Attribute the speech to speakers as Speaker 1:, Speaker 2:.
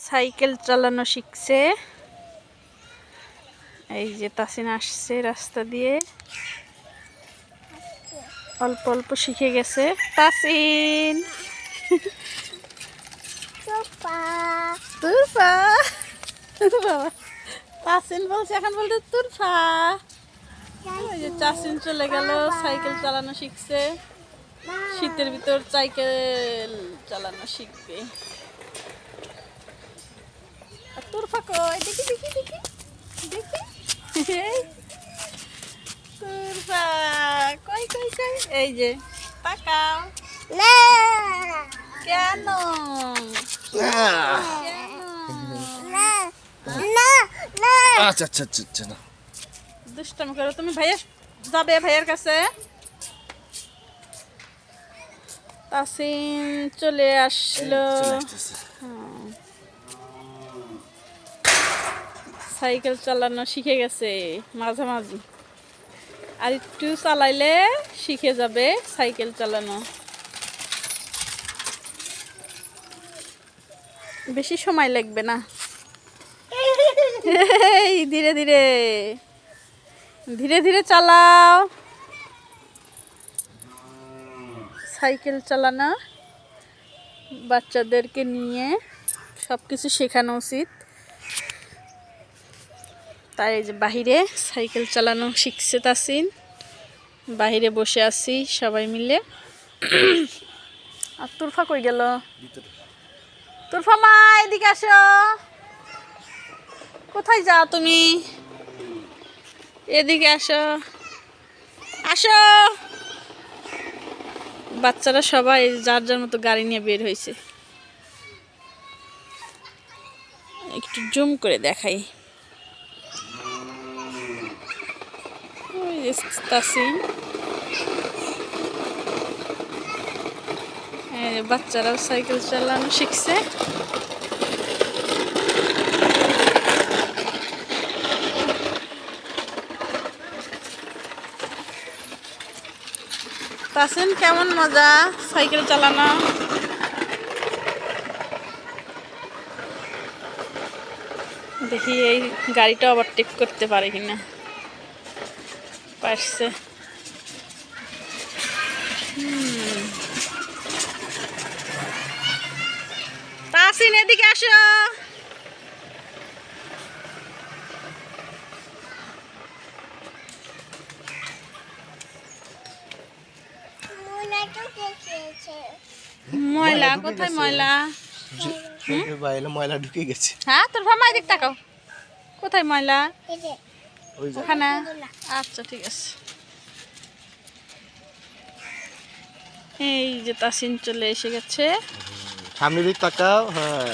Speaker 1: Cycle চালানো শিখছে। এই যে তাসিন আসছে রাস্তা দিয়ে, অল্প অল্প শিখে গেছে তাসিন। তুরফা তাসিন বলছে এখন বলতে তুরফা। ওই যে তাসিন চলে গেল, সাইকেল চালানো শিখছে। শীতের ভিতর সাইকেল চালানো শিখবে। তুরফা কই, দেখি দেখি দেখি দেখি, তুরফা কই কই কই, এই যে তাকাও। কেন
Speaker 2: আচ্ছা আচ্ছা আচ্ছা আচ্ছা না
Speaker 1: দুষ্টামি করো তুমি? ভাইয়া যাবে ভাইয়ার কাছে। তাসিন চলে আসলো, সাইকেল চালানো শিখে গেছে মাঝামাঝি। আর একটু চালাইলে শিখে যাবে সাইকেল চালানো। বেশি সময় লাগবে না। ধীরে ধীরে ধীরে ধীরে চালাও। সাইকেল চালানো বাচ্চাদেরকে নিয়ে সবকিছু শেখানো উচিত। তাই এই যে বাহিরে সাইকেল চালানো শিখছে তাসিন, বাহিরে বসে আছি সবাই মিলে। আর তুরফা কই গেল? তুরফা মা এদিকে আসো। কোথায় যাও তুমি? এদিকে আসো, আসো। বাচ্চারা সবাই যার যার মতো গাড়ি নিয়ে বের হয়েছে। একটু জুম করে দেখাই। তাসিন, বাচ্চারাও সাইকেল চালানো শিখছে। তাসিন কেমন মজা সাইকেল চালানো? দেখি এই গাড়িটা ওভারটেক করতে পারে কিনা। পারছে। তাসিন এদিকে আসো। ময়লা কোথায়? ময়লা
Speaker 2: ময়লা ঢুকে গেছে।
Speaker 1: হ্যাঁ তোর ভামা এদিক তাকাও। কোথায় ময়লা? ওখানে। আচ্ছা ঠিক আছে। এই যে তাসিন চলে এসে গেছে।
Speaker 2: সামনের দিক তাকাও। হ্যাঁ